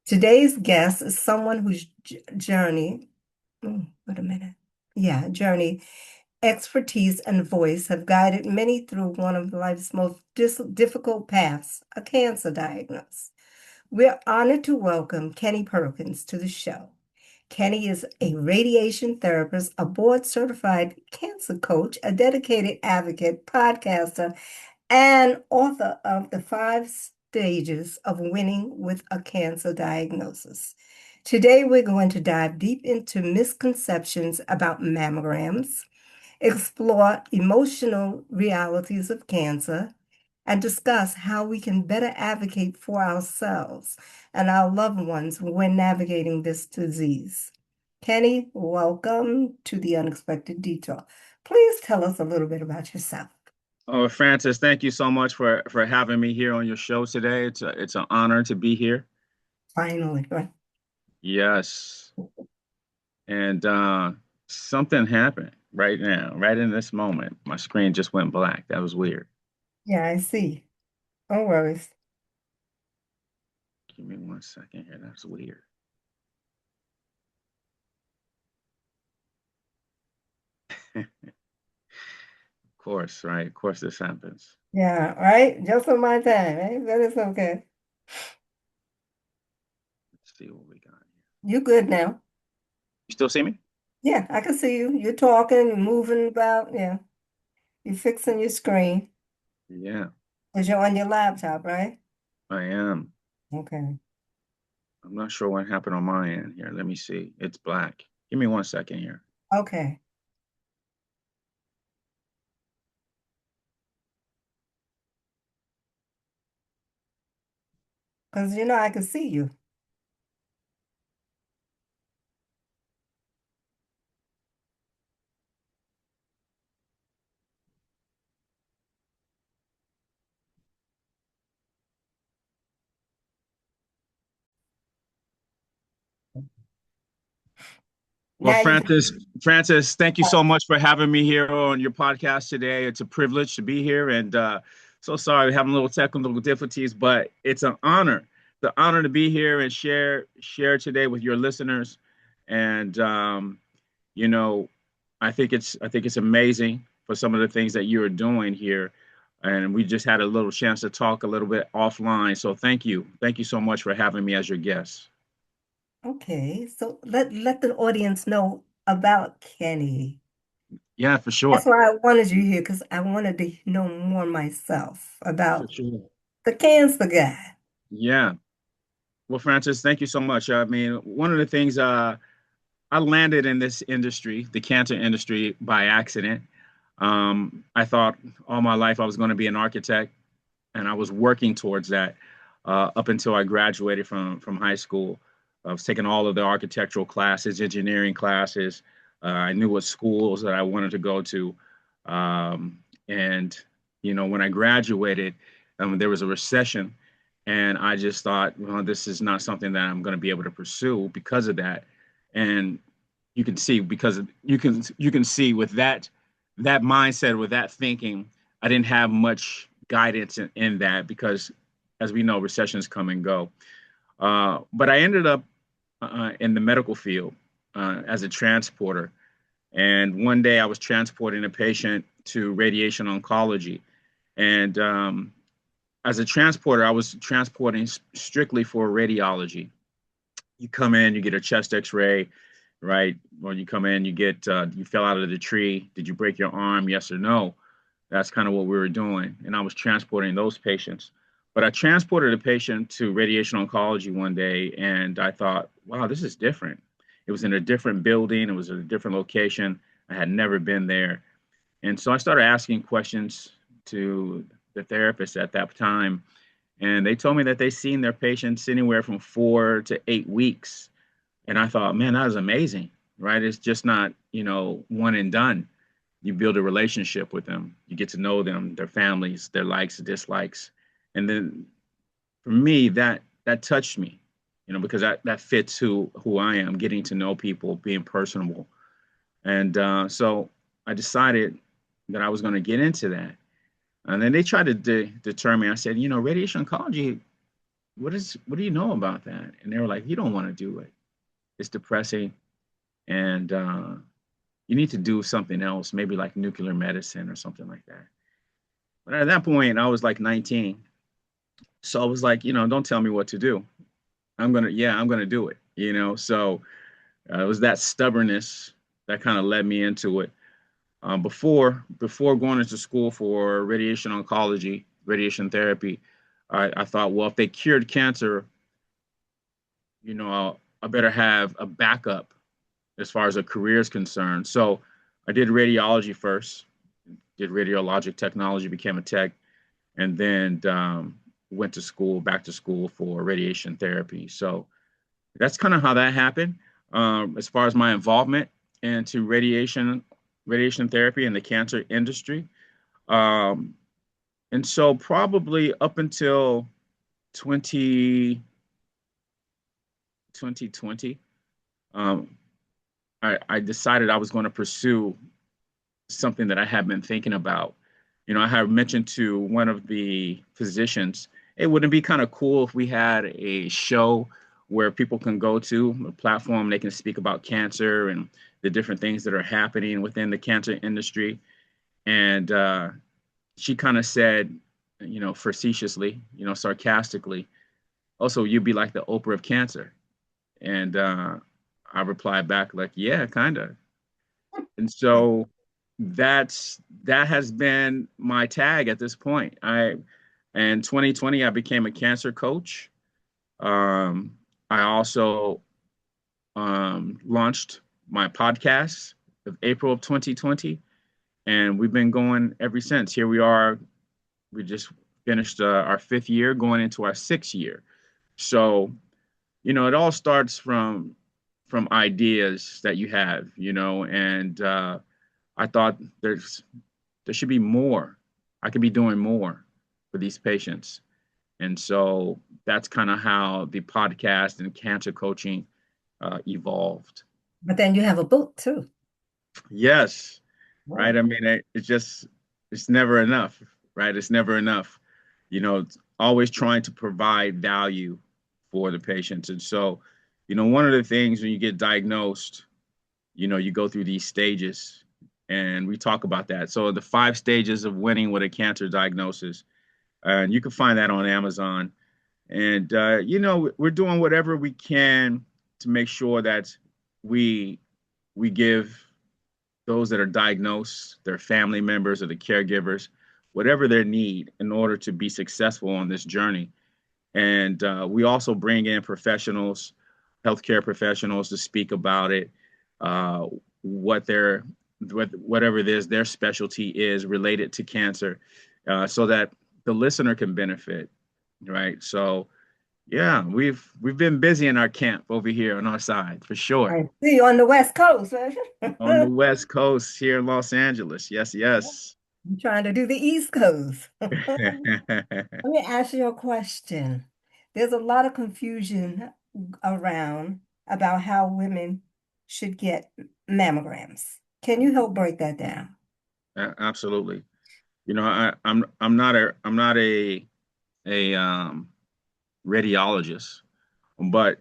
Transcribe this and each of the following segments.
Today's guest is someone whose journey, wait a minute. Yeah, journey, expertise, and voice have guided many through one of life's most difficult paths, a cancer diagnosis. We're honored to welcome Kenny Perkins to the show. Kenny is a radiation therapist, a board certified cancer coach, a dedicated advocate, podcaster, and author of The Five Stages of Winning with a Cancer Diagnosis. Today, we're going to dive deep into misconceptions about mammograms, explore emotional realities of cancer, and discuss how we can better advocate for ourselves and our loved ones when navigating this disease. Kenny, welcome to the Unexpected Detour. Please tell us a little bit about yourself. Oh, Francis, thank you so much for having me here on your show today. It's an honor to be here. Finally, right? Yes. And something happened right now, right in this moment. My screen just went black. That was weird. Yeah, I see. No worries. Give me 1 second here. That's weird. Of course, right? Of course this happens. Yeah, right? Just on my time, right? But it's okay. Let's see what we got here. You good now? You still see me? Yeah, I can see you. You're talking, you're moving about. Yeah, you're fixing your screen Yeah, because you're on your laptop, right? I am. Okay. I'm not sure what happened on my end here. Let me see. It's black. Give me 1 second here. Okay. Because I can see you. Well, Now you Francis, thank you so much for having me here on your podcast today. It's a privilege to be here, and so sorry we're having a little technical difficulties, but it's an honor, the honor to be here and share today with your listeners. And you know, I think it's amazing for some of the things that you are doing here, and we just had a little chance to talk a little bit offline. So thank you so much for having me as your guest. okay. So let the audience know about Kenny. Yeah, for That's sure, why I wanted you here because I wanted to know more myself for about sure. the cancer guy. Yeah. Well, Francis, thank you so much. I mean, one of the things I landed in this industry, the cancer industry, by accident. I thought all my life I was going to be an architect, and I was working towards that up until I graduated from high school. I was taking all of the architectural classes, engineering classes. I knew what schools that I wanted to go to, and when I graduated, there was a recession, and I just thought, well, this is not something that I'm going to be able to pursue because of that. And you can see because you can see with that mindset, with that thinking, I didn't have much guidance in that because, as we know, recessions come and go. But I ended up in the medical field as a transporter. And one day I was transporting a patient to radiation oncology. And as a transporter, I was transporting strictly for radiology. You come in, you get a chest x-ray, right? When you come in, you fell out of the tree. Did you break your arm? Yes or no? That's kind of what we were doing. And I was transporting those patients. But I transported a patient to radiation oncology one day, and I thought, wow, this is different. It was in a different building, it was in a different location. I had never been there. And so I started asking questions to the therapist at that time. And they told me that they seen their patients anywhere from 4 to 8 weeks. And I thought, man, that is amazing, right? It's just not, one and done. You build a relationship with them, you get to know them, their families, their likes, dislikes. And then for me, that touched me, because that fits who I am, getting to know people, being personable. And so I decided that I was going to get into that. And then they tried to deter me. I said, radiation oncology, what do you know about that? And they were like, you don't want to do it. It's depressing, and you need to do something else, maybe like nuclear medicine or something like that. But at that point, I was like 19. So I was like, don't tell me what to do. I'm gonna do it, So it was that stubbornness that kind of led me into it. Before going into school for radiation oncology, radiation therapy, I thought, well, if they cured cancer, I better have a backup as far as a career is concerned. So I did radiology first, did radiologic technology, became a tech, and then went to school, back to school for radiation therapy. So that's kind of how that happened. As far as my involvement into radiation therapy and the cancer industry. Um, and so probably up until 20, 2020, um, I decided I was going to pursue something that I had been thinking about. I had mentioned to one of the physicians, it wouldn't be kind of cool if we had a show where people can go to a platform, they can speak about cancer and the different things that are happening within the cancer industry. And she kind of said, facetiously, sarcastically, also, you'd be like the Oprah of cancer. And I replied back like, yeah, kind of. And so that has been my tag at this point. In 2020, I became a cancer coach. Um, I also launched my podcast of April of 2020, and we've been going ever since. Here we are. We just finished our 5th year, going into our 6th year. So, it all starts from ideas that you have, and I thought there should be more. I could be doing more for these patients. And so that's kind of how the podcast and cancer coaching evolved. But then you have a book too. Yes, right. Wow. I mean, it's never enough, right? It's never enough. It's always trying to provide value for the patients. And so, one of the things when you get diagnosed, you go through these stages, and we talk about that. So the 5 stages of winning with a cancer diagnosis, and you can find that on Amazon. And we're doing whatever we can to make sure that we we give those that are diagnosed, their family members or the caregivers, whatever their need in order to be successful on this journey. And we also bring in professionals, healthcare professionals, to speak about it, uh, what their whatever it is their specialty is related to cancer, so that the listener can benefit, right? So yeah, we've been busy in our camp over here on our side for sure. I see you on the West Coast. On the I'm West Coast here in Los Angeles. Yes, yes. trying to do the East Coast. Let me ask you a question. There's a lot of confusion around about how women should get mammograms. Can you help break that down? Absolutely. I'm not a radiologist, but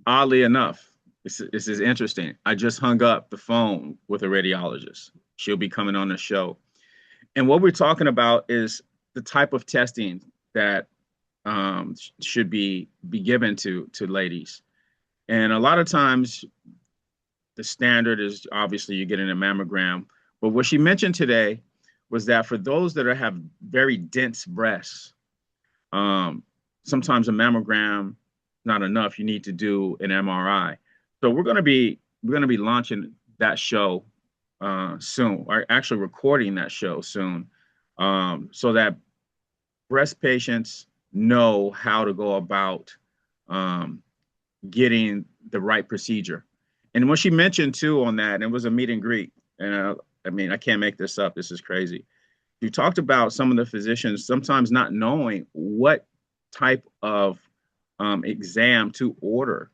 oddly enough, this is interesting. I just hung up the phone with a radiologist. She'll be coming on the show. And what we're talking about is the type of testing that should be given to ladies. And a lot of times, the standard is obviously you're getting a mammogram. But what she mentioned today was that for those that have very dense breasts, um, sometimes a mammogram not enough. You need to do an MRI. So we're gonna be launching that show soon, or actually recording that show soon, so that breast patients know how to go about um, getting the right procedure. And what she mentioned too on that, and it was a meet and greet, and I mean, I can't make this up. This is crazy. You talked about some of the physicians sometimes not knowing what type of exam to order.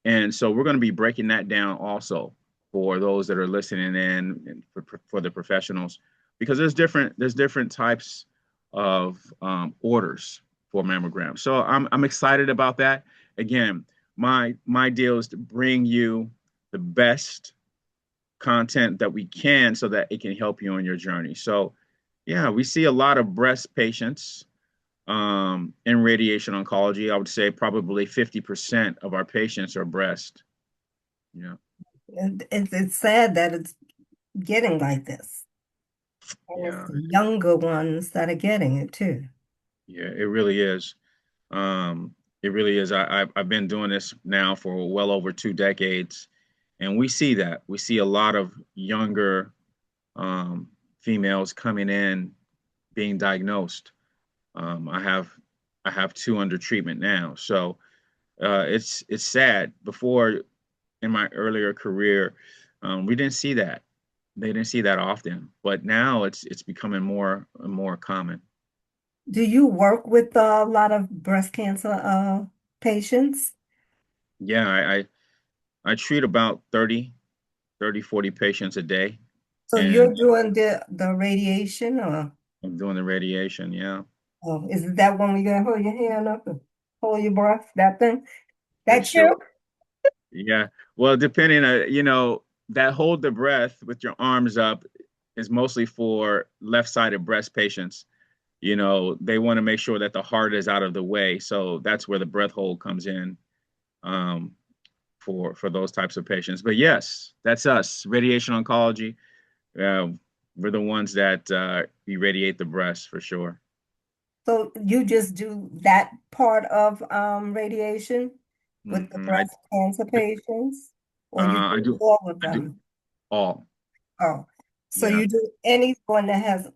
And so we're going to be breaking that down also for those that are listening in, and for the professionals, because there's different types of orders for mammograms. So I'm excited about that. Again, my deal is to bring you the best content that we can so that it can help you on your journey. So yeah, we see a lot of breast patients in radiation oncology. I would say probably 50% of our patients are breast. Yeah, And it's sad that it's getting like this. And it's yeah, the younger ones that are getting it too. yeah. It really is. It really is. I've been doing this now for well over 2 decades, and we see that. We see a lot of younger um, females coming in being diagnosed. I have two under treatment now, so it's sad. Before in my earlier career, we didn't see that. They didn't see that often, but now it's becoming more and more common. Do you work with a lot of breast cancer patients? Yeah, I treat about 40 patients a day, So you're and doing the radiation or I'm doing the radiation. Yeah, oh, is that when we gotta hold your hand up and hold your breath? That thing? it That's sure. you? Yeah. Well, depending on, that hold the breath with your arms up is mostly for left-sided breast patients. They want to make sure that the heart is out of the way. So that's where the breath hold comes in um, for those types of patients. But yes, that's us, radiation oncology. Uh, we're the ones that irradiate the breast for sure. So you just do that part of radiation with the Hmm breast cancer patients, or you I do do all of I do them? all. Oh, so Yeah. you do anyone that has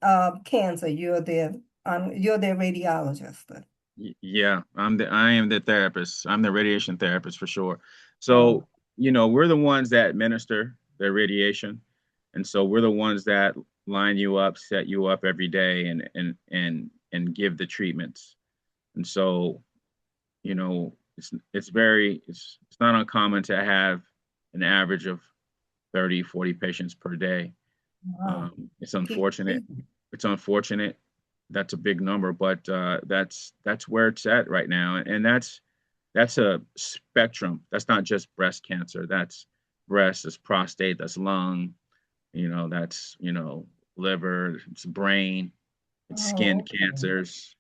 cancer, you're their radiologist then. Yeah, I am the therapist. I'm the radiation therapist for sure. Oh, So, we're the ones that administer the radiation. And so we're the ones that line you up, set you up every day and give the treatments. And so, it's not uncommon to have an average of 30, 40 patients per day. wow. It's Keep unfortunate. busy. It's unfortunate. That's a big number, but that's where it's at right now, and that's a spectrum. That's not just breast cancer. That's breast, that's prostate, that's lung. That's liver, it's brain, it's skin Oh, okay. cancers.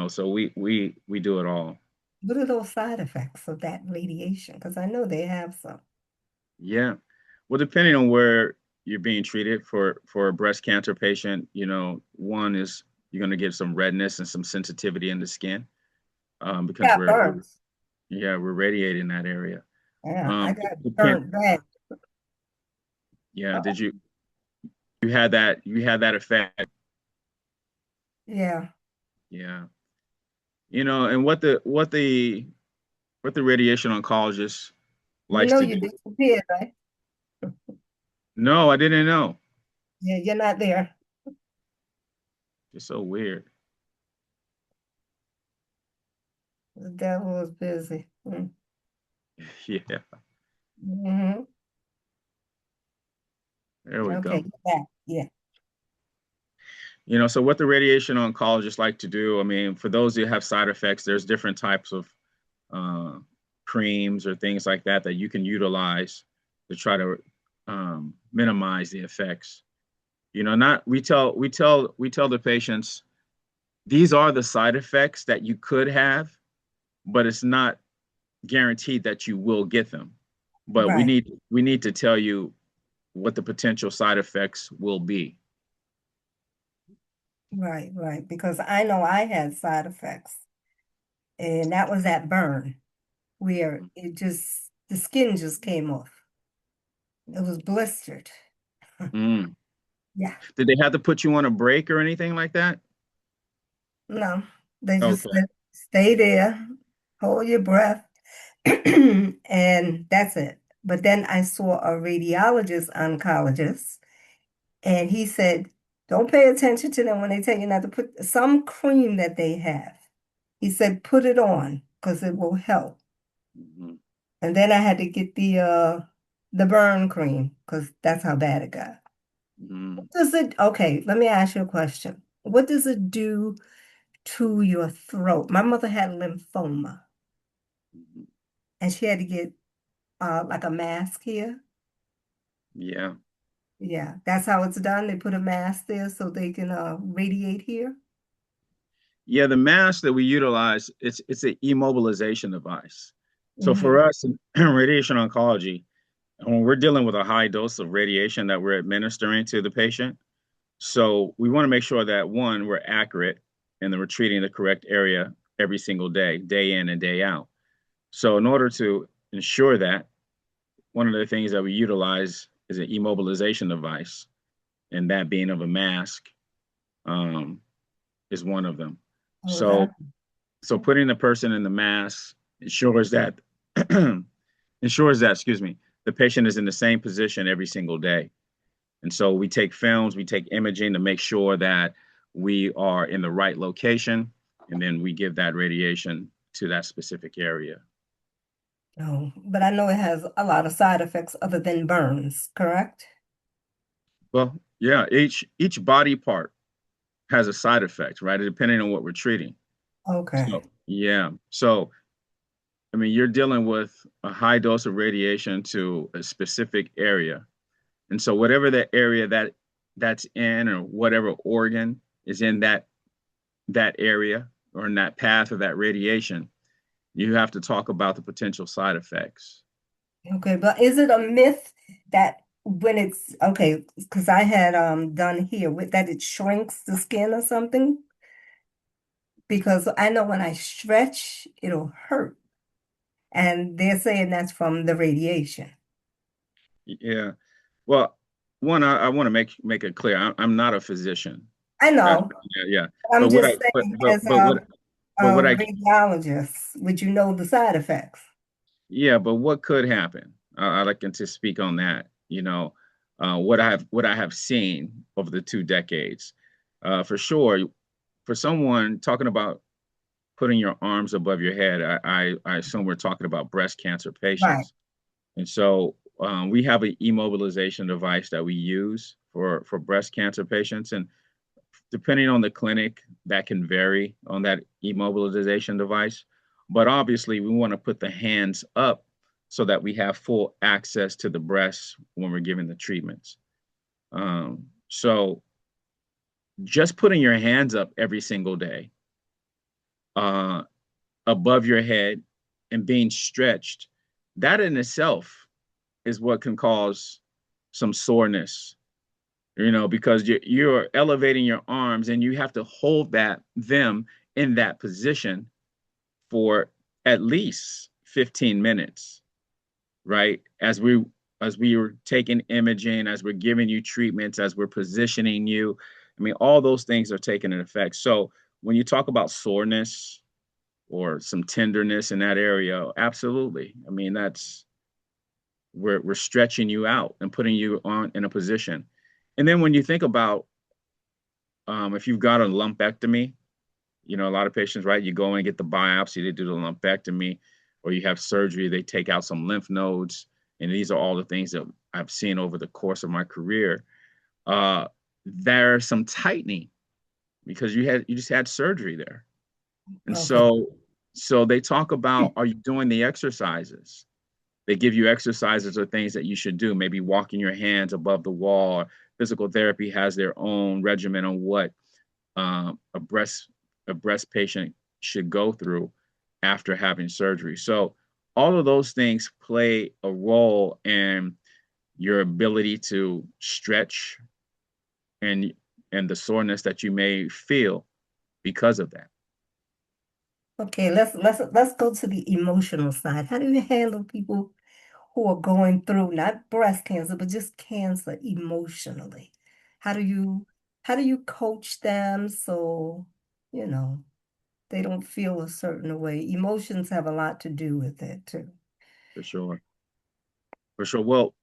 So we do it all. What are those side effects of that radiation? Because I know they have some. Yeah. Well, depending on where you're being treated for a breast cancer patient, one is you're going to get some redness and some sensitivity in the skin because Yeah, we're burns. yeah we're radiating that area. Yeah, I got Depend burnt bad. yeah. Oh, Did you had that effect? yeah. Yeah. And what the radiation oncologist You likes know to you do. disappeared, right? No, I didn't know. Yeah, you're not there. It's so weird. The devil was busy. Yeah. Mm-hmm. There we Okay, go. you're back. Yeah. So what the radiation oncologists like to do, I mean, for those who have side effects, there's different types of uh, creams or things like that that you can utilize to try to minimize the effects. Not we tell the patients these are the side effects that you could have, but it's not guaranteed that you will get them. But we Right, need we need to tell you what the potential side effects will be. right. Because I know I had side effects, and that was that burn where the skin just came off. It was blistered. Mm. Yeah. Did they have to put you on a break or anything like that? No, they just Okay. said, stay there, hold your breath, and that's it. But then I saw a radiologist oncologist, and he said, don't pay attention to them when they tell you not to put some cream that they have. He said, put it on because it will help. Mhm. And then I had to get the burn cream because that's how bad it got. Mhm. Does it, okay, let me ask you a question. What does it do to your throat. My mother had lymphoma, Mhm. and she had to get like a mask here. Yeah. Yeah, that's how it's done. They put a mask there so they can radiate here. Yeah, the mask that we utilize, it's an immobilization device. So Hmm. for us in radiation oncology, when we're dealing with a high dose of radiation that we're administering to the patient, so we want to make sure that one, we're accurate and that we're treating the correct area every single day, day in and day out. So in order to ensure that, one of the things that we utilize is an immobilization device, and that being of a mask um, is one of them. Oh, So so putting the person in the mask ensures that excuse me, the patient is in the same position every single day. And so we take films, we take imaging to make sure that we are in the right location, and then we give that radiation to that specific area. oh, but I know it has a lot of side effects other than burns, correct? Well, yeah, each body part has a side effect, right? Depending on what we're treating. Okay. So yeah. So I mean, you're dealing with a high dose of radiation to a specific area. And so whatever the area that's in or whatever organ is in that area or in that path of that radiation, you have to talk about the potential side effects. Okay, but is it a myth that when it's okay, because I had done here with that it shrinks the skin or something? Because I know when I stretch, it'll hurt. And they're saying that's from the radiation. Yeah. Well, one, I want to make it clear. I'm not a physician. I Uh, know. yeah, yeah. I'm But what I just saying as but a what I radiologist, would you know the side effects? yeah, but what could happen? I'd like to speak on that. What I have seen over the 2 decades. For sure, for someone talking about putting your arms above your head, I assume we're talking about breast cancer Right. patients. And so we have an immobilization device that we use for breast cancer patients. And depending on the clinic, that can vary on that immobilization device. But obviously, we want to put the hands up so that we have full access to the breast when we're giving the treatments. So just putting your hands up every single day uh, above your head and being stretched, that in itself is what can cause some soreness, because you're elevating your arms and you have to hold them in that position for at least 15 minutes, right? As we were taking imaging, as we're giving you treatments, as we're positioning you. I mean, all those things are taking an effect. So when you talk about soreness or some tenderness in that area, absolutely. I mean, that's we're stretching you out and putting you on in a position. And then when you think about if you've got a lumpectomy, a lot of patients, right? You go and get the biopsy, they do the lumpectomy, or you have surgery, they take out some lymph nodes. And these are all the things that I've seen over the course of my career. Uh, there's some tightening because you just had surgery there. And Okay. so they talk about, are you doing the exercises? They give you exercises or things that you should do, maybe walking your hands above the wall. Physical therapy has their own regimen on what um, a breast a breast patient should go through after having surgery. So all of those things play a role in your ability to stretch and the soreness that you may feel because of that, Okay, let's go to the emotional side. How do you handle people who are going through not breast cancer, but just cancer emotionally? How do you how do you coach them so, you know, they don't feel a certain way? Emotions have a lot to do with it too. for sure. For sure. Well,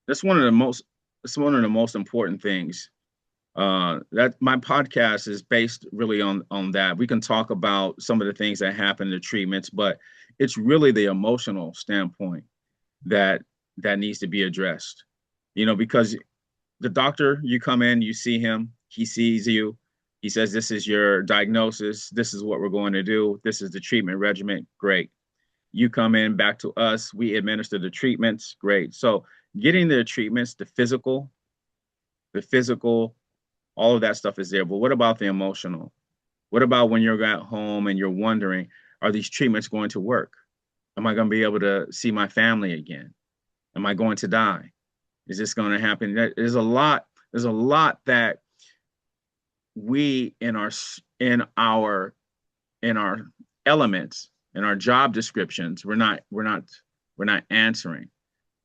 that's one of the most it's one of the most important things. That my podcast is based really on that. We can talk about some of the things that happen in the treatments, but it's really the emotional standpoint that needs to be addressed. Because the doctor, you come in, you see him, he sees you, He says, this is your diagnosis. This is what we're going to do. This is the treatment regimen. Great. You come in back to us. We administer the treatments. Great. So getting the treatments, the physical, all of that stuff is there. But what about the emotional? What about when you're at home and you're wondering, are these treatments going to work? Am I going to be able to see my family again? Am I going to die? Is this going to happen? There's a lot that we in our elements, in our job descriptions, we're not answering.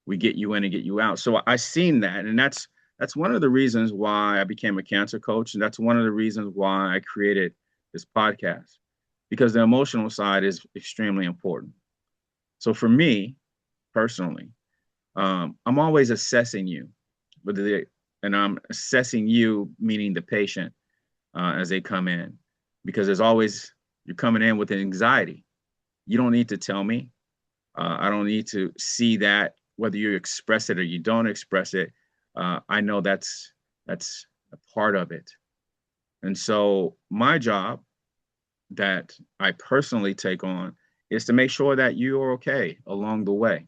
We get you in and get you out. So I seen that, and that's one of the reasons why I became a cancer coach, and that's one of the reasons why I created this podcast, because the emotional side is extremely important. So for me personally, I'm always assessing you, and I'm assessing you, meaning the patient, as they come in, because you're coming in with an anxiety. You don't need to tell me. I don't need to see that, whether you express it or you don't express it. I know that's a part of it. And so my job that I personally take on is to make sure that you are okay along the way.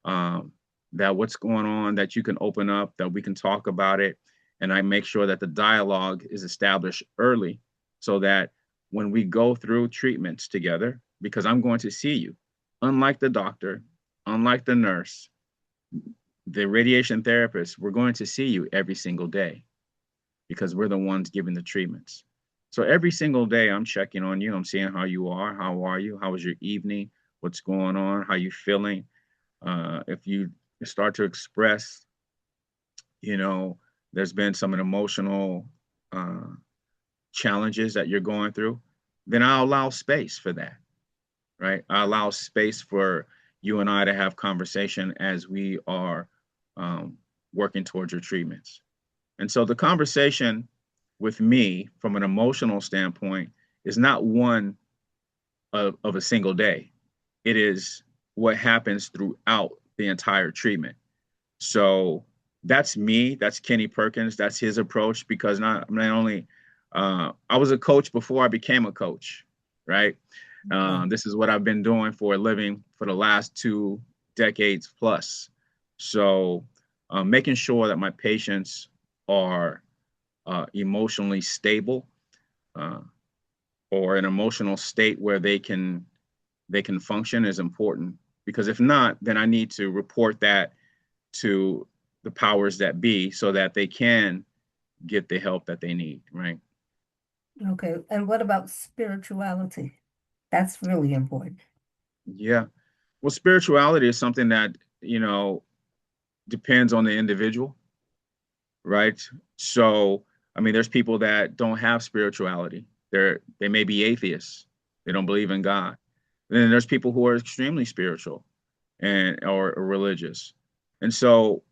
Um, that what's going on, that you can open up, that we can talk about it. And I make sure that the dialogue is established early so that when we go through treatments together, because I'm going to see you, unlike the doctor, unlike the nurse, the radiation therapist, we're going to see you every single day because we're the ones giving the treatments. So every single day, I'm checking on you. I'm seeing how you are. How are you? How was your evening? What's going on? How you feeling? If you start to express, you know, there's been some emotional uh, challenges that you're going through, then I'll allow space for that, right? I allow space for you and I to have conversation as we are um, working towards your treatments. And so the conversation with me from an emotional standpoint is not one of a single day. It is what happens throughout the entire treatment. So that's me. That's Kenny Perkins. That's his approach, because not only I was a coach before I became a coach, right? Okay. This is what I've been doing for a living for the last 2 decades plus. So making sure that my patients are emotionally stable, uh, or an emotional state where they can function is important. Because if not, then I need to report that to the powers that be so that they can get the help that they need, right? Okay. And what about spirituality? That's really important. Yeah. Well, spirituality is something that, depends on the individual, right? So, I mean, there's people that don't have spirituality. They may be atheists. They don't believe in God. And then there's people who are extremely spiritual and or religious. And so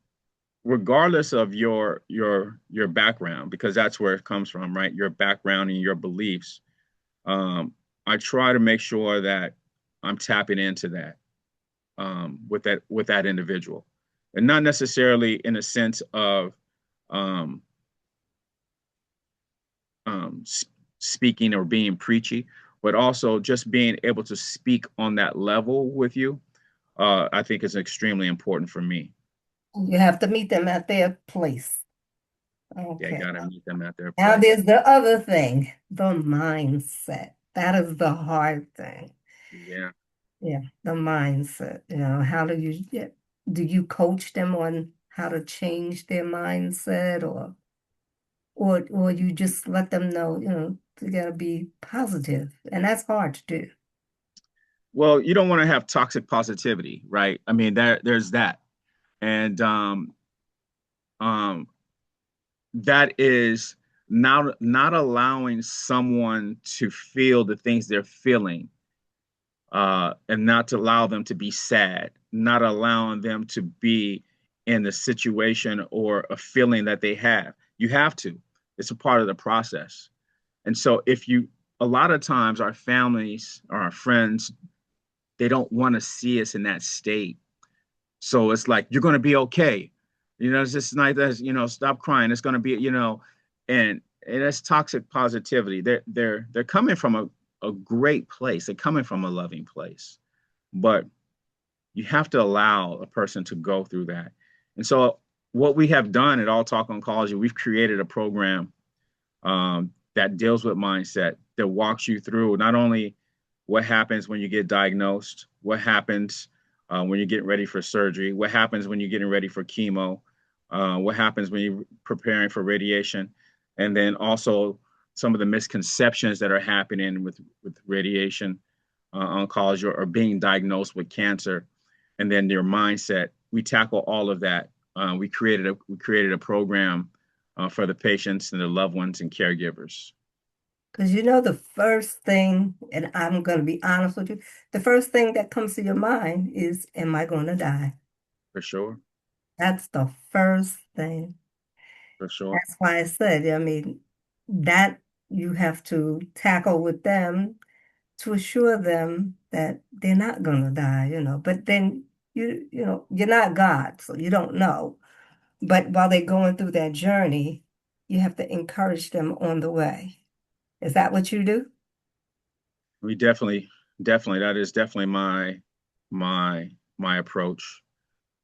regardless of your background, because that's where it comes from, right? Your background and your beliefs. Um, I try to make sure that I'm tapping into that, with that individual, and not necessarily in a sense of um, um, speaking or being preachy, but also just being able to speak on that level with you. I think is extremely important for me. You have to meet them at their place. Yeah, Okay. got to meet them at their Now place. there's the other thing, the mindset. That is the hard thing. Yeah. Yeah, the mindset. How do you coach them on how to change their mindset, or you just let them know, they gotta be positive. And that's hard to do. Well, you don't want to have toxic positivity, right? I mean, there's that, and um, that is not allowing someone to feel the things they're feeling, and not to allow them to be sad, not allowing them to be in the situation or a feeling that they have. You have to. It's a part of the process. And so, a lot of times, our families or our friends, they don't want to see us in that state. So it's like, you're going to be okay. It's just like this, stop crying. It's going to be, and and that's toxic positivity. They're coming from a great place. They're coming from a loving place, but you have to allow a person to go through that. And so, what we have done at All Talk Oncology, we've created a program that deals with mindset, that walks you through not only what happens when you get diagnosed, what happens when you're getting ready for surgery, what happens when you're getting ready for chemo, what happens when you're preparing for radiation, and then also some of the misconceptions that are happening with radiation oncology or being diagnosed with cancer, and then their mindset. We tackle all of that. We created a program for the patients and their loved ones and caregivers. Because you know, the first thing, and I'm going to be honest with you, the first thing that comes to your mind is, am I going to die? For sure, That's the first thing. for sure. That's why I said, I mean, that you have to tackle with them to assure them that they're not going to die, But then you're not God, so you don't know. But while they're going through that journey, you have to encourage them on the way. Is that what you do? We definitely, that is definitely my approach,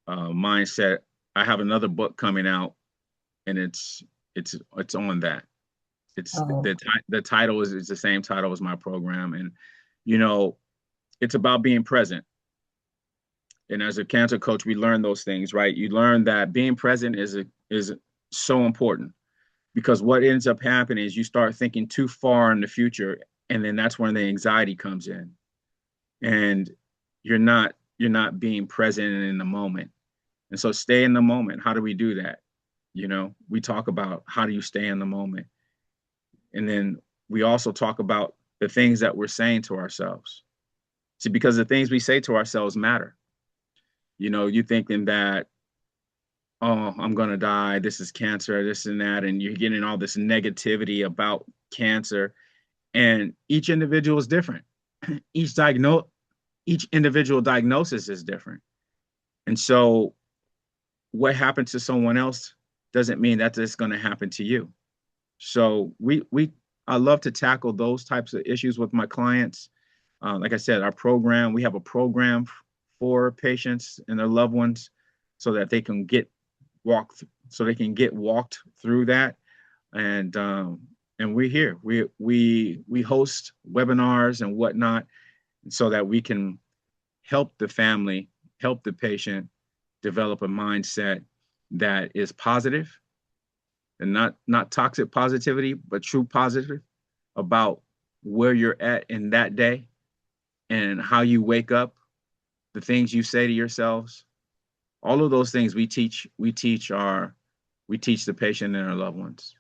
mindset. I have another book coming out, and it's on that. It's Oh, the title is the same title as my program, and you know, it's about being present. And as a cancer coach, we learn those things, right? You learn that being present is so important, because what ends up happening is you start thinking too far in the future, and then that's when the anxiety comes in, and you're not being present and in the moment. And so stay in the moment. How do we do that? We talk about how do you stay in the moment, and then we also talk about the things that we're saying to ourselves. See, because the things we say to ourselves matter. You thinking that, oh, I'm going to die, this is cancer, this and that, and you're getting all this negativity about cancer. And each individual is different. each diagnose each individual diagnosis is different. And so what happened to someone else doesn't mean that it's going to happen to you. So I love to tackle those types of issues with my clients. Like I said, we have a program for patients and their loved ones, so that they can get walked through that. And we're here. We host webinars and whatnot, so that we can help the family, help the patient develop a mindset that is positive, and not toxic positivity, but true positive about where you're at in that day and how you wake up, the things you say to yourselves. All of those things we teach the patient and our loved ones.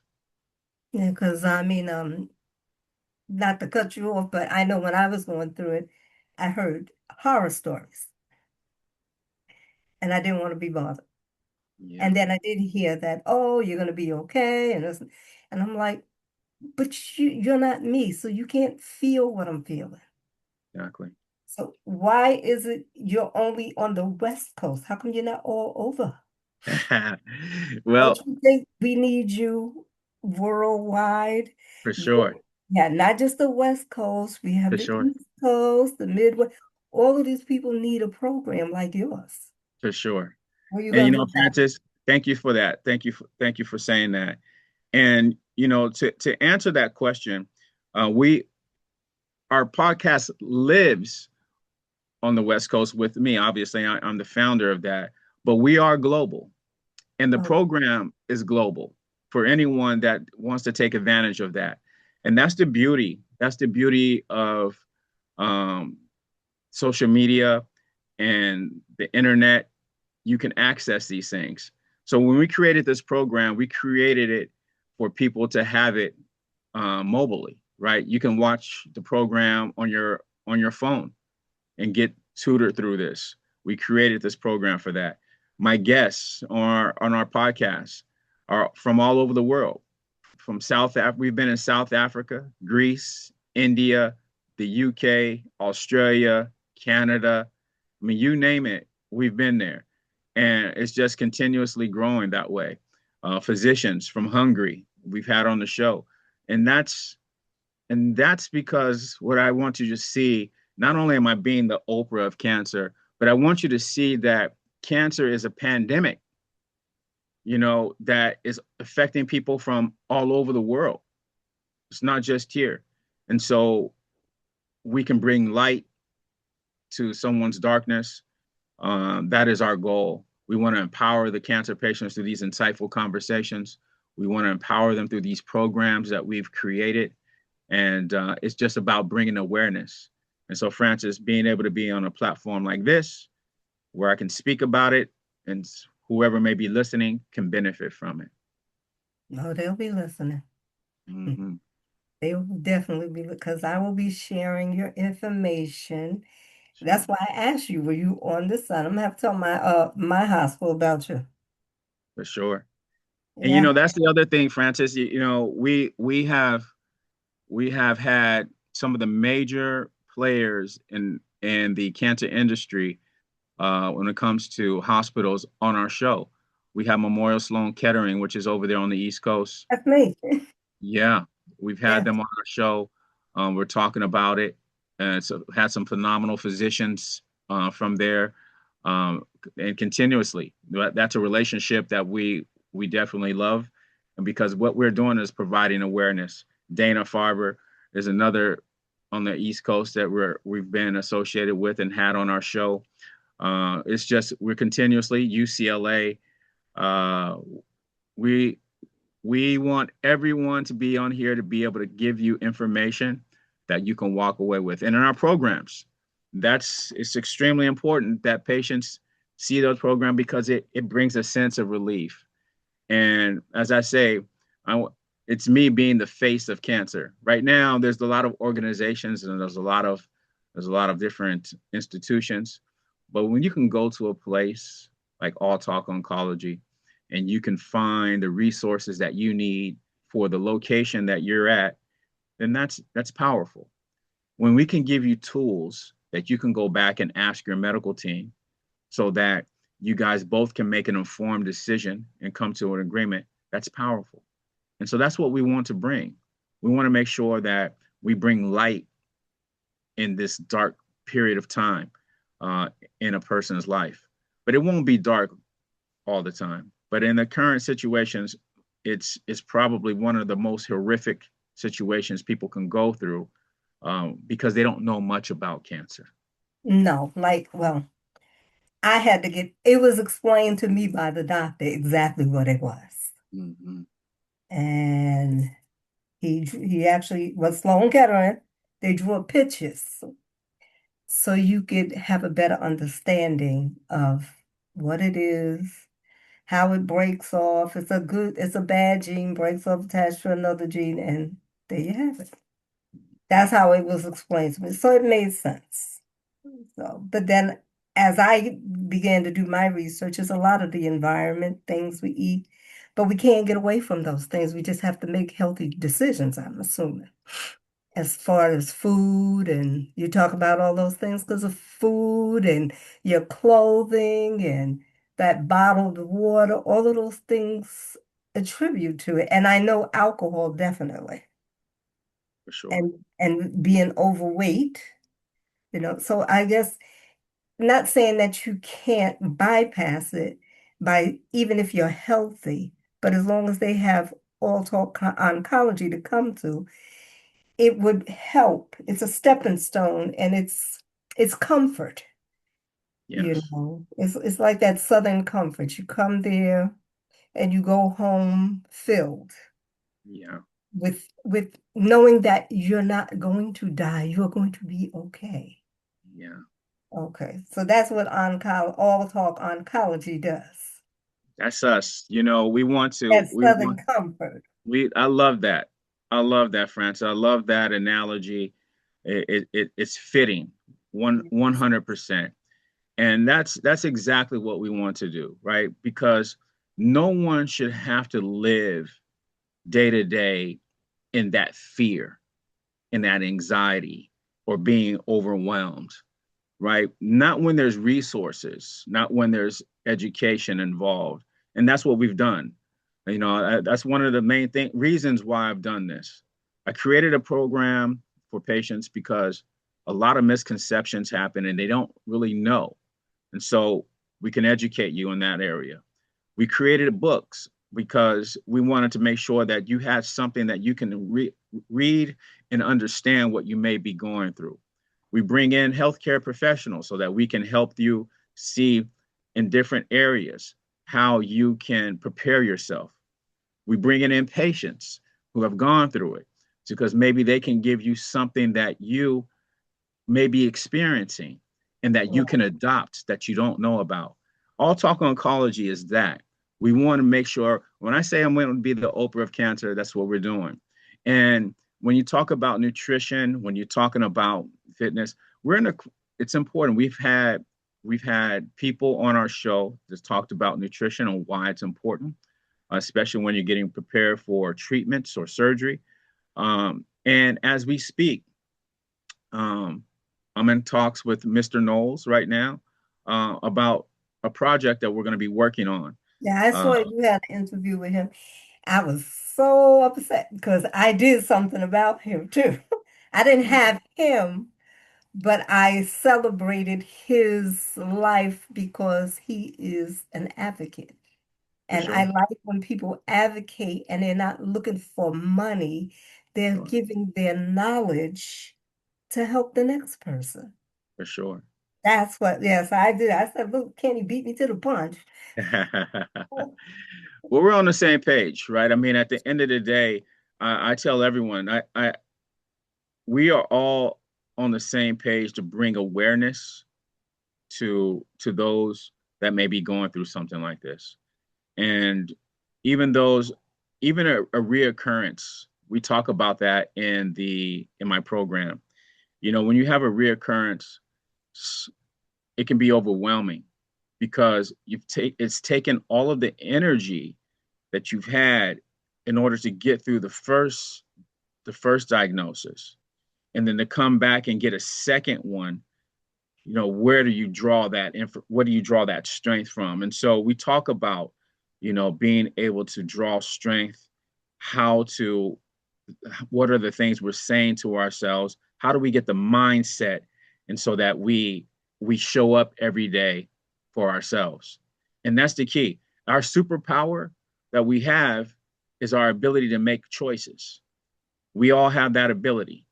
yeah, because I mean, not to cut you off, but I know when I was going through it, I heard horror stories and I didn't want to be bothered. Yeah, And then I did hear that, oh, you're going to be okay. And I'm like, but you're not me, so you can't feel what I'm feeling. exactly. So why is it you're only on the West Coast? How come you're not all over? Don't Well, you think we need you worldwide? for You, sure, yeah, not just the West Coast. We have for the sure, East Coast, the Midwest. All of these people need a program like yours. for sure. Where you And gonna put that? Francis, thank you for that. Thank you for saying that. And to answer that question, we our podcast lives on the West Coast with me. Obviously, I'm the founder of that, but we are global, and the Oh, program is global for anyone that wants to take advantage of that. And that's the beauty. That's the beauty of um, social media and the internet. You can access these things. So when we created this program, we created it for people to have it mobilely, right? You can watch the program on your phone and get tutored through this. We created this program for that. My guests on our podcast are from all over the world. From South Africa, we've been in South Africa, Greece, India, the UK, Australia, Canada. I mean, you name it, we've been there, and it's just continuously growing that way. Physicians from Hungary. we've had on the show. And that's because what I want you to see, not only am I being the Oprah of cancer, but I want you to see that cancer is a pandemic, that is affecting people from all over the world. It's not just here. And so we can bring light to someone's darkness. That is our goal. We want to empower the cancer patients through these insightful conversations. We want to empower them through these programs that we've created. And it's just about bringing awareness. And so, Francis, being able to be on a platform like this, where I can speak about it and whoever may be listening can benefit from it. No, they'll be listening. Mm-hmm. They will definitely be, because I will be sharing your information. That's Sure. why I asked you, were you on the sun? I'm gonna have to tell my hospital about you. For sure. And Yeah, that's the other thing, Francis. We have had some of the major players in the cancer industry when it comes to hospitals on our show. We have Memorial Sloan Kettering, which is over there on the East Coast. that's me. Yeah, we've had Yeah. them on our show. We're talking about it, and so had some phenomenal physicians from there, um, and continuously. That's a relationship that we definitely love, and because what we're doing is providing awareness. Dana Farber is another on the East Coast that we've been associated with and had on our show. It's just we're continuously UCLA. Uh, we we want everyone to be on here to be able to give you information that you can walk away with. And in our programs, it's extremely important that patients see those programs because it brings a sense of relief. And as I say, I, it's me being the face of cancer. Right now, there's a lot of organizations and there's a lot of different institutions. But when you can go to a place like All Talk Oncology and you can find the resources that you need for the location that you're at, then that's powerful. When we can give you tools that you can go back and ask your medical team so that you guys both can make an informed decision and come to an agreement, that's powerful. And so that's what we want to bring. We want to make sure that we bring light in this dark period of time uh, in a person's life. But it won't be dark all the time. But in the current situations, it's probably one of the most horrific situations people can go through because they don't know much about cancer. No, like, well, I had to get, it was explained to me by the doctor exactly what it was. Mm-hmm. And he actually was Sloan Kettering. They drew up pictures so you could have a better understanding of what it is, how it breaks off. It's a bad gene, breaks off attached to another gene, and there you have it. That's how it was explained to me. So it made sense. So, but then as I began to do my research, it's a lot of the environment, things we eat, but we can't get away from those things. We just have to make healthy decisions, I'm assuming. As far as food, and you talk about all those things because of food and your clothing and that bottled water, all of those things attribute to it. And I know alcohol definitely, For sure. and being overweight, so I guess not saying that you can't bypass it by even if you're healthy, but as long as they have all talk oncology to come to, it would help. It's a stepping stone and it's comfort, Yes. It's like that Southern comfort. You come there and you go home filled Yeah. with knowing that you're not going to die. You're going to be okay. Yeah. Okay. So that's what all talk oncology does. That's us. We want to, That we Southern want, comfort. I love that. I love that, Francis. I love that analogy. It's fitting, 100%. And that's exactly what we want to do, right? Because no one should have to live day to day in that fear, in that anxiety, or being overwhelmed, right? Not when there's resources, not when there's education involved. And that's what we've done. That's one of the main reasons why I've done this. I created a program for patients because a lot of misconceptions happen and they don't really know. And so we can educate you in that area. We created books because we wanted to make sure that you had something that you can read and understand what you may be going through. We bring in healthcare professionals so that we can help you see in different areas how you can prepare yourself. We bring in patients who have gone through it because maybe they can give you something that you may be experiencing and that you can adopt that you don't know about. All Talk Oncology is that. We want to make sure, when I say I'm going to be the Oprah of cancer, that's what we're doing. And when you talk about nutrition, when you're talking about fitness, it's important. We've had people on our show that talked about nutrition and why it's important, especially when you're getting prepared for treatments or surgery. And as we speak, um, I'm in talks with Mr. Knowles right now about a project that we're going to be working on. Yeah, I Uh, saw you had an interview with him. I was so upset because I did something about him too. I didn't have him, but I celebrated his life because he is an advocate. for And I sure, like when people advocate and they're not looking for money, they're sure, giving their knowledge to help the next person. for sure. That's what, yes, I did. I said, look, Kenny beat me to the punch. Well, we're on the same page, right? I mean, at the end of the day, I tell everyone, we are all on the same page to bring awareness to those that may be going through something like this. And even those, even a reoccurrence, we talk about that in my program. When you have a reoccurrence, it can be overwhelming because it's taken all of the energy that you've had in order to get through the first diagnosis, and then to come back and get a second one. Where do you draw that what do you draw that strength from? And so we talk about being able to draw strength, how to what are the things we're saying to ourselves, how do we get the mindset, and so that we show up every day for ourselves. And that's the key. Our superpower that we have is our ability to make choices. We all have that ability.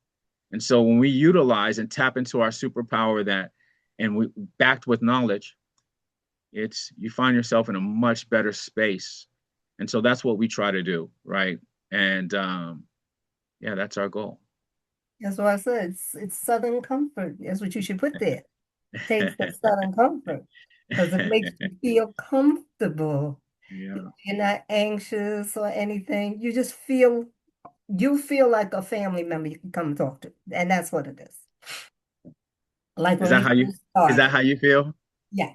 And so when we utilize and tap into our superpower, that and we backed with knowledge, it's you find yourself in a much better space. And so that's what we try to do, right? And yeah, that's our goal. That's what I said. It's Southern comfort. That's what you should put there. Taste of Southern comfort because it makes you feel comfortable. Yeah, You're not anxious or anything. You feel like a family member you can come talk to. And that's what it is. Like is when that we how you first is that started. how you feel? Yeah.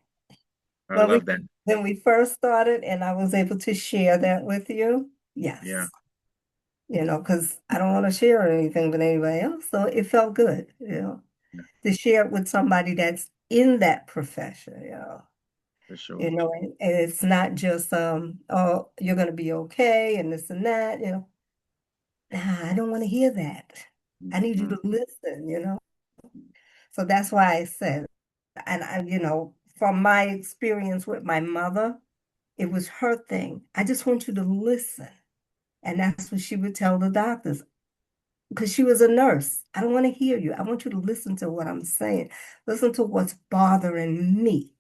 I When we love that. when we first started and I was able to share that with you. Yeah, Yes. Because I don't want to share anything with anybody else. So it felt good, yeah, to share it with somebody that's in that profession, for sure. and it's not just oh, you're gonna be okay and this and that, Nah, I don't want to hear that. I need you Mhm. to listen. So that's why I said, and from my experience with my mother, it was her thing. I just want you to listen. And that's what she would tell the doctors because she was a nurse. I don't want to hear you. I want you to listen to what I'm saying. Listen to what's bothering me.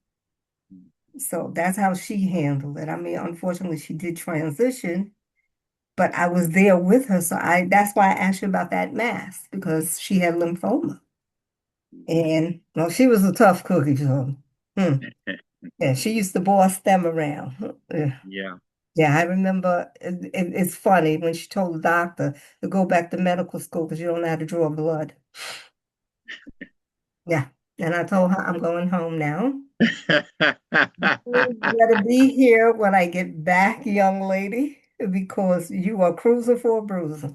So that's how she handled it. I mean, unfortunately, she did transition, but I was there with her. So that's why I asked you about that mass because she had lymphoma. And well, she was a tough cookie. So, hmm. Yeah, she used to boss them around. Yeah. Yeah. Yeah, I remember it's funny when she told the doctor to go back to medical school because you don't know how to draw blood. Yeah. And I told her I'm going home now. You better be here when I get back, young lady, because you are cruising for a bruiser.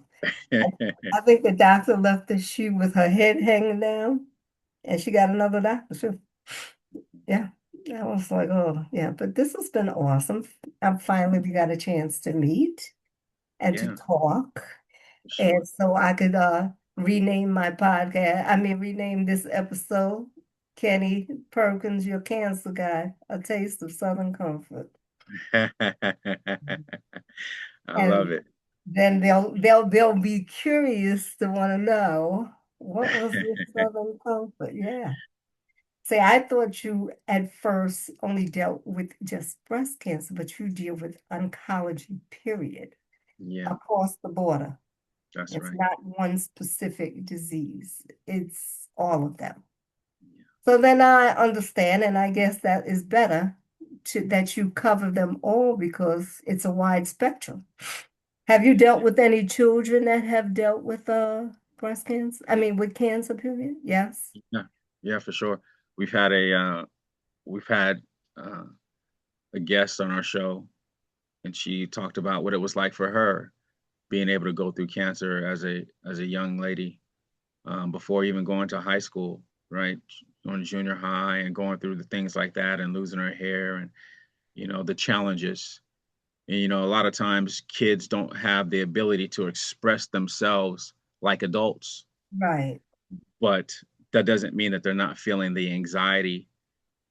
I, I think the doctor left the shoe with her head hanging down, and she got another doctor too. Yeah. I was like, oh, yeah, but this has been awesome. I finally we got a chance to meet and to Yeah, talk. for sure. And so I could rename my podcast. I mean, rename this episode, Kenny Perkins, Your Cancer Guy, A Taste of Southern Comfort. I love And it. then they'll be curious to want to know what was this Southern Comfort? Yeah. See, I thought you at first only dealt with just breast cancer, but you deal with oncology, period, Yeah, across the border. that's It's right. not one specific disease, it's all of them. Yeah. So then I understand, and I guess that is better that you cover them all because it's a wide spectrum. Have you dealt with any children that have dealt with breast cancer? I mean, with cancer, period? Yes. Yeah, yeah, for sure. We've had we've had uh, a guest on our show, and she talked about what it was like for her being able to go through cancer as a young lady before even going to high school, right? On junior high and going through the things like that and losing her hair and the challenges. And a lot of times kids don't have the ability to express themselves like adults, Right, but that doesn't mean that they're not feeling the anxiety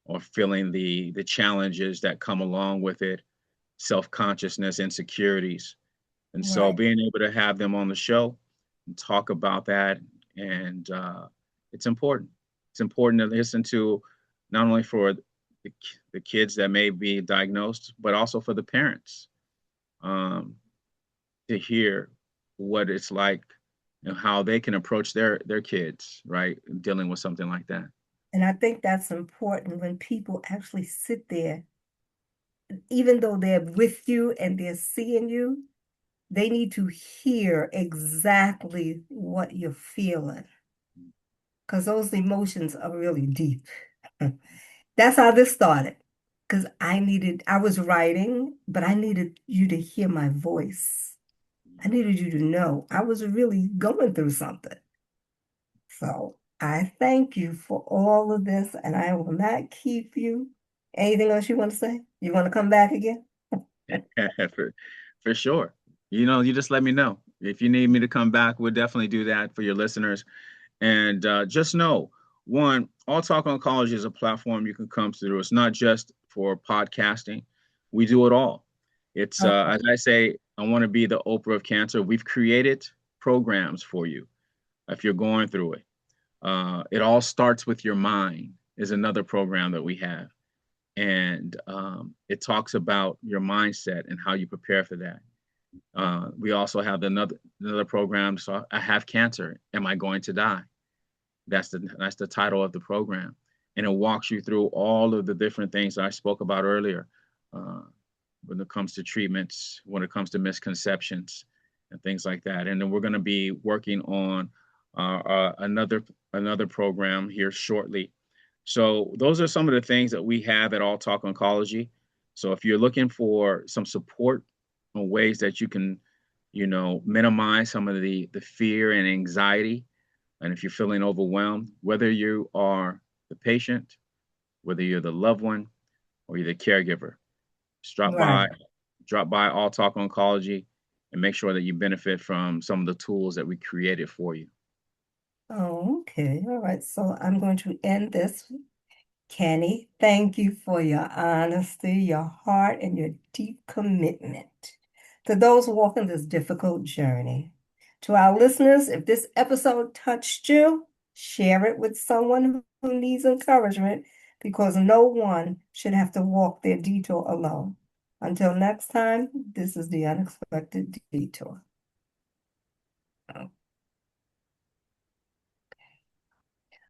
or feeling the challenges that come along with it, self-consciousness, insecurities. And so right. being able to have them on the show and talk about that, and it's important. It's important to listen to not only for the kids that may be diagnosed, but also for the parents um, to hear what it's like and how they can approach their kids, right, dealing with something like that. And I think that's important when people actually sit there, even though they're with you and they're seeing you, they need to hear exactly what you're feeling because those emotions are really deep. That's how this started. Because I was writing, but I needed you to hear my voice. I needed you to know I was really going through something. So I thank you for all of this, and I will not keep you. Anything else you want to say? You want to come back again? for, for sure. You just let me know if you need me to come back. We'll definitely do that for your listeners. And just know, one, All Talk Oncology is a platform you can come through. It's not just for podcasting. We do it all. It's Okay. as I say, I want to be the Oprah of cancer. We've created programs for you if you're going through it. It all starts with your mind is another program that we have, and it talks about your mindset and how you prepare for that. We also have another program. So I have cancer. Am I going to die? That's the title of the program, and it walks you through all of the different things that I spoke about earlier, uh, when it comes to treatments, when it comes to misconceptions, and things like that. And then we're going to be working on another program here shortly. So those are some of the things that we have at All Talk Oncology. So if you're looking for some support on ways that you can, minimize some of the fear and anxiety, and if you're feeling overwhelmed, whether you are the patient, whether you're the loved one, or you're the caregiver, just Right. drop by All Talk Oncology and make sure that you benefit from some of the tools that we created for you. Oh, okay. All right. So I'm going to end this. Kenny, thank you for your honesty, your heart, and your deep commitment to those walking this difficult journey. To our listeners, if this episode touched you, share it with someone who needs encouragement because no one should have to walk their detour alone. Until next time, this is the Unexpected Detour.